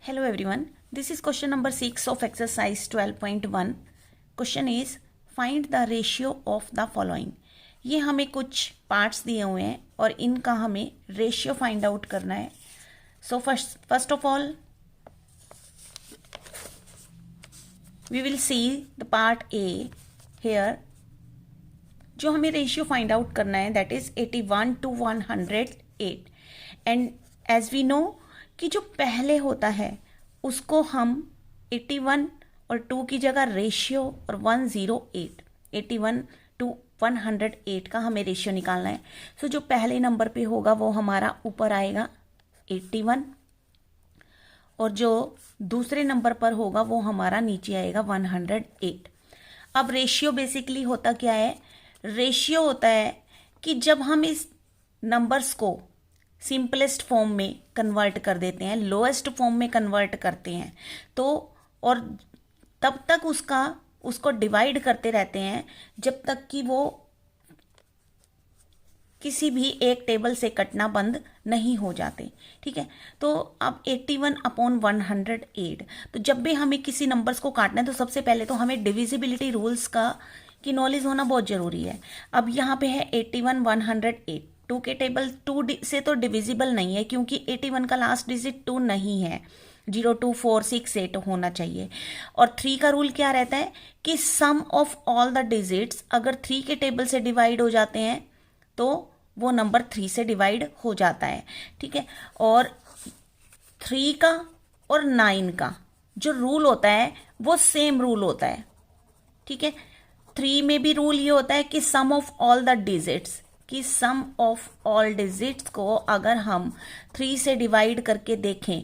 Hello everyone, this is question number 6 of exercise 12.1. Question is find the ratio of the following. ये हमें कुछ parts दिए हुए हैं और इनका हमें रेशियो फाइंड आउट करना है. So first of all we will see the part A here. जो हमें रेशियो फाइंड आउट करना है that is 81 to 108. And as we know कि जो पहले होता है उसको हम 81 और 2 की जगह रेशियो और 108 81 to 108 का हमें रेशियो निकालना है. सो जो पहले नंबर पे होगा वो हमारा ऊपर आएगा 81 और जो दूसरे नंबर पर होगा वो हमारा नीचे आएगा 108. अब रेशियो बेसिकली होता क्या है? रेशियो होता है कि जब हम इस नंबर्स को सिंपलेस्ट फॉर्म में कन्वर्ट कर देते हैं, लोएस्ट फॉर्म में कन्वर्ट करते हैं, तो और तब तक उसको डिवाइड करते रहते हैं जब तक कि वो किसी भी एक टेबल से कटना बंद नहीं हो जाते. ठीक है, तो अब 81/108. तो जब भी हमें किसी नंबर्स को काटना है तो सबसे पहले तो हमें डिविजिबिलिटी रूल्स की नॉलेज होना बहुत जरूरी है. अब यहाँ पे है 81/108. 2 के टेबल 2 से तो डिविजिबल नहीं है क्योंकि 81 का लास्ट डिजिट 2 नहीं है. 0 2 4 6 8 होना चाहिए. और 3 का रूल क्या रहता है कि सम ऑफ ऑल द डिजिट्स अगर 3 के टेबल से डिवाइड हो जाते हैं तो वो नंबर 3 से डिवाइड हो जाता है. ठीक है, और 3 का और 9 का जो रूल होता है वो सेम रूल होता है. ठीक है, 3 में भी रूल ये होता है कि सम ऑफ ऑल द डिजिट्स, कि सम ऑफ ऑल डिजिट्स को अगर हम 3 से डिवाइड करके देखें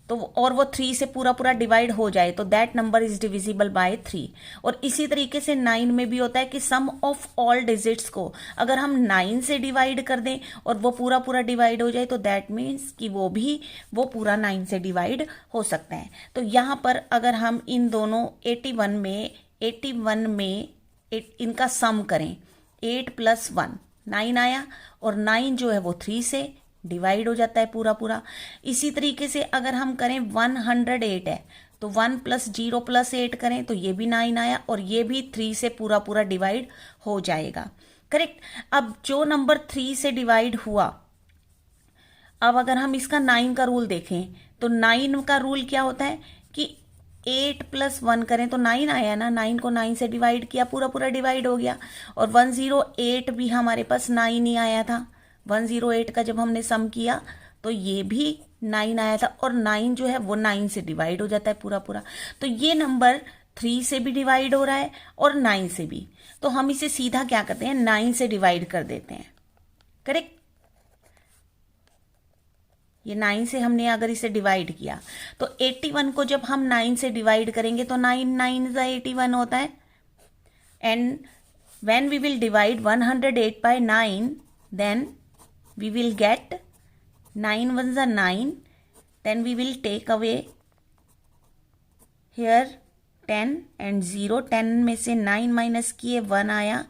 तो और वो 3 से पूरा डिवाइड हो जाए तो that number is divisible by 3. और इसी तरीके से 9 में भी होता है कि सम ऑफ ऑल डिजिट्स को अगर हम 9 से डिवाइड कर दें और वो पूरा डिवाइड हो जाए तो दैट मीन्स कि वो पूरा 9 से डिवाइड हो सकता है. तो यहाँ पर अगर हम इन दोनों 81 में इनका सम करें 8 + 1 9 आया और 9 जो है वो 3 से डिवाइड हो जाता है पूरा. इसी तरीके से अगर हम करें 108 है तो 1 + 0 + 8 करें तो ये भी 9 आया और ये भी 3 से पूरा डिवाइड हो जाएगा. करेक्ट. अब जो नंबर 3 से डिवाइड हुआ, अब अगर हम इसका 9 का रूल देखें तो 9 का रूल क्या होता है कि 8 + 1 करें तो 9 आया ना. 9 को 9 से डिवाइड किया, पूरा डिवाइड हो गया. और 108 भी हमारे पास 9 ही आया था. 108 का जब हमने सम किया तो ये भी 9 आया था और 9 जो है वो 9 से डिवाइड हो जाता है पूरा. तो ये नंबर 3 से भी डिवाइड हो रहा है और 9 से भी. तो हम इसे सीधा क्या करते हैं 9 से डिवाइड कर देते हैं. करेक्ट. ये 9 से हमने अगर इसे डिवाइड किया तो 81 को जब हम 9 से डिवाइड करेंगे तो 9 9 81 होता है. And when we will divide 108 by 9 then we will get 9 1s are 9. Then we will take away here 10 and 0. 10 में से 9 माइनस किए 1 आया.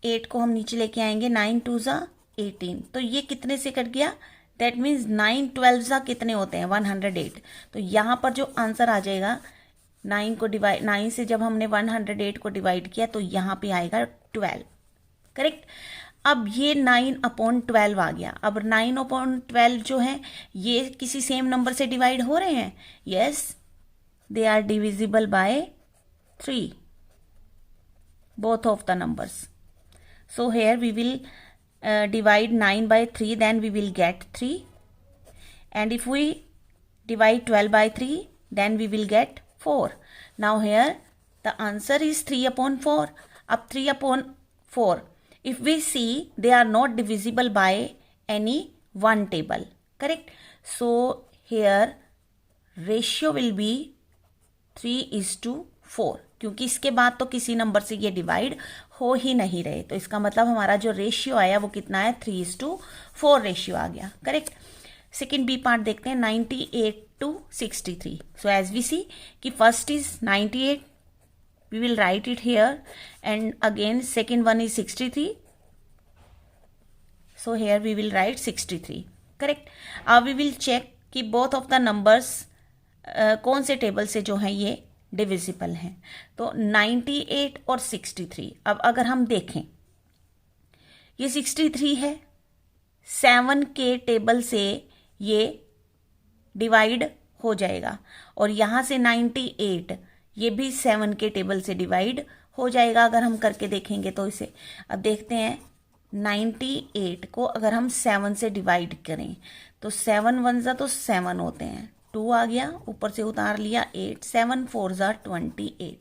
8 को हम नीचे लेके आएंगे. 9 2s are 18. तो ये कितने से कट गया? दैट मीन्स 9 12s कितने होते हैं 108. तो यहाँ पर जो आंसर आ जाएगा 9 से जब हमने 108 को डिवाइड किया तो यहाँ पे आएगा 12. करेक्ट. अब ये 9/12 आ गया. अब 9/12 जो है ये किसी सेम नंबर से डिवाइड हो रहे हैं. Yes, they are divisible by 3 both of the numbers. So here we will divide 9 by 3, then we will get 3. And if we divide 12 by 3, then we will get 4. Now here the answer is 3/4. Up 3/4. If we see they are not divisible by any one table. Correct? So here ratio will be 3:4. क्योंकि इसके बाद तो किसी number से ये divide हो ही नहीं रहे. तो इसका मतलब हमारा जो रेशियो आया वो कितना है 3:4 रेशियो आ गया. करेक्ट. सेकेंड बी पार्ट देखते हैं 98 to 63. So as we see कि first is 98, we will write it here. And again second one is 63. So here we will write 63. Correct. We will check कि both of the numbers कौन से table से जो है ये divisible हैं। तो 98 और 63। अब अगर हम देखें, ये 63 है, 7 के टेबल से ये डिवाइड हो जाएगा, और यहाँ से 98 ये भी 7 के टेबल से डिवाइड हो जाएगा अगर हम करके देखेंगे तो इसे। अब देखते हैं 98 को अगर हम 7 से डिवाइड करें तो 7 1 जा तो 7 होते हैं, 2 आ गया, ऊपर से उतार लिया 8, 7 4 जा 28।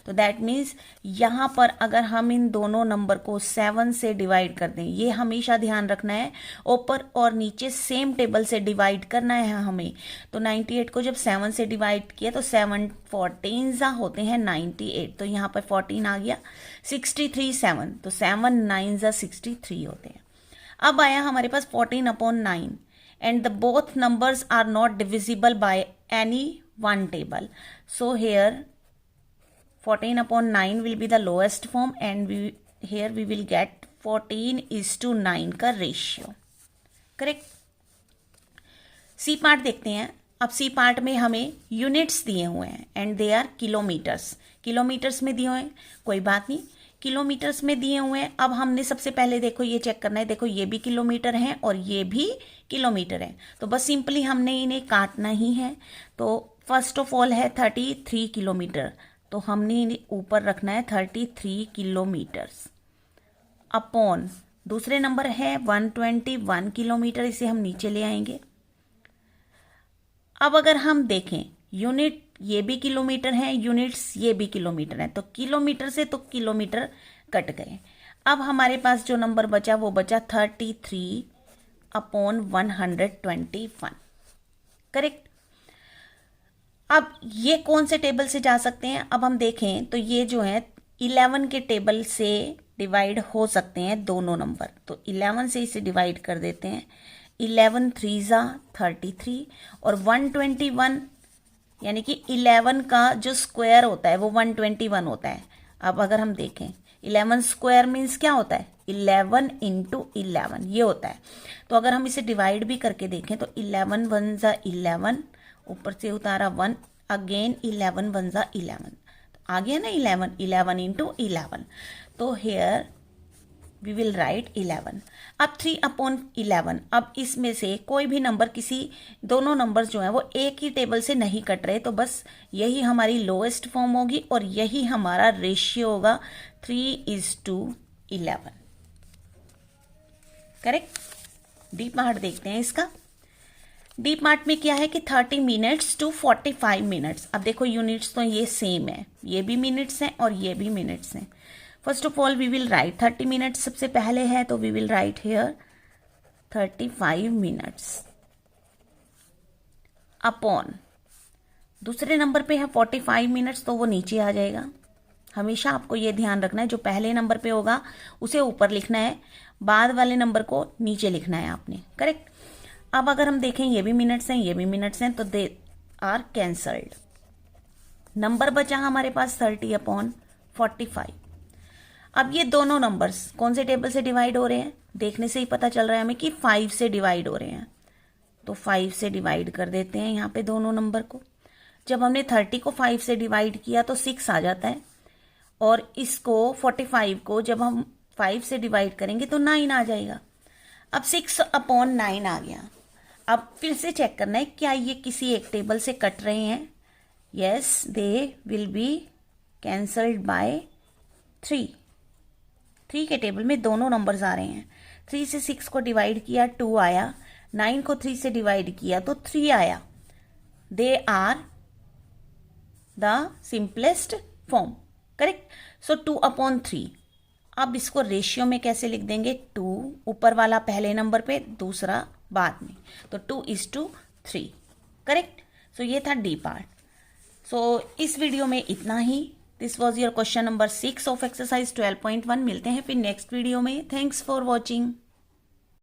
तो दैट मीन्स यहाँ पर अगर हम इन दोनों नंबर को 7 से डिवाइड कर दें, ये हमेशा ध्यान रखना है, ऊपर और नीचे सेम टेबल से डिवाइड करना है हमें। तो 98 को जब 7 से डिवाइड किया तो 7 14 जा होते हैं 98, तो यहाँ पर 14 आ गया। 63 7, तो 7 9 जा 63 होते हैं। अब आया हमारे पास 14/9 and the both numbers are not divisible by any one table. So here 14/9 will be the lowest form and here we will get 14:9 का रेशियो। करेक्ट। सी पार्ट देखते हैं। अब सी पार्ट में हमें यूनिट्स दिए हुए हैं and they are kilometres. Kilometres में दिए हुए हैं, कोई बात नहीं, किलोमीटर्स में दिए हुए हैं। अब हमने सबसे पहले देखो ये चेक करना है, देखो ये भी किलोमीटर है और ये भी किलोमीटर है, तो बस सिंपली हमने इन्हें काटना ही है। तो फर्स्ट ऑफ ऑल है 33 किलोमीटर, तो हमने ऊपर रखना है 33 किलोमीटर्स अपॉन दूसरे नंबर है 121 किलोमीटर, इसे हम नीचे ले आएंगे। अब अगर हम देखें यूनिट ये भी किलोमीटर है, यूनिट्स ये भी किलोमीटर है, तो किलोमीटर से तो किलोमीटर कट गए। अब हमारे पास जो नंबर बचा वो बचा 33/121। करेक्ट। अब ये कौन से टेबल से जा सकते हैं, अब हम देखें तो ये जो है 11 के टेबल से डिवाइड हो सकते हैं दोनों नंबर। तो 11 से इसे डिवाइड कर देते हैं, 11 3 जा 33 और 121 यानी कि 11 का जो स्क्वायर होता है वो 121 होता है। अब अगर हम देखें 11 स्क्वायर मीन्स क्या होता है, 11 × 11 ये होता है। तो अगर हम इसे डिवाइड भी करके देखें तो 11 1 जा 11, ऊपर से उतारा 1, अगेन 11 1 जा 11, तो आ गया ना 11 11 × 11। तो हेयर वी विल राइट 11। अब 3/11, अब इसमें से कोई भी नंबर, किसी दोनों नंबर्स जो हैं वो एक ही टेबल से नहीं कट रहे, तो बस यही हमारी लोएस्ट फॉर्म होगी और यही हमारा रेशियो होगा 3:11। करेक्ट। डी पार्ट देखते हैं इसका। डी पार्ट में क्या है कि 30 मिनट्स टू 45 मिनट्स। अब देखो यूनिट्स तो ये सेम है, ये भी मिनट्स हैं और ये भी मिनट्स हैं। First of all we will write 30 minutes सबसे पहले है, तो we will write here 35 minutes upon दूसरे नंबर पे है 45 मिनट्स, तो वो नीचे आ जाएगा। हमेशा आपको ये ध्यान रखना है, जो पहले नंबर पे होगा उसे ऊपर लिखना है, बाद वाले नंबर को नीचे लिखना है आपने। करेक्ट। अब अगर हम देखें ये भी मिनट्स हैं, ये भी मिनट्स हैं, तो दे आर कैंसल्ड। नंबर बचा हमारे पास 30/45। अब ये दोनों नंबर्स कौन से टेबल से डिवाइड हो रहे हैं, देखने से ही पता चल रहा है हमें कि 5 से डिवाइड हो रहे हैं। तो 5 से डिवाइड कर देते हैं यहाँ पे दोनों नंबर को। जब हमने 30 को 5 से डिवाइड किया तो 6 आ जाता है, और इसको 45 को जब हम 5 से डिवाइड करेंगे तो 9 आ जाएगा। अब 6/9 आ गया। अब फिर से चेक करना है क्या ये किसी एक टेबल से कट रहे हैं। Yes, they will be cancelled by 3 के टेबल में दोनों नंबर्स आ रहे हैं। 3 से 6 को डिवाइड किया 2 आया, 9 को 3 से डिवाइड किया तो 3 आया। They are the simplest form. Correct. So 2/3। अब इसको रेशियो में कैसे लिख देंगे, 2 ऊपर वाला पहले नंबर पे, दूसरा बाद में, तो 2:3। करेक्ट। सो ये था डी पार्ट। सो इस वीडियो में इतना ही। This was your question number 6 of exercise 12.1। मिलते हैं फिर नेक्स्ट वीडियो में। Thanks for watching.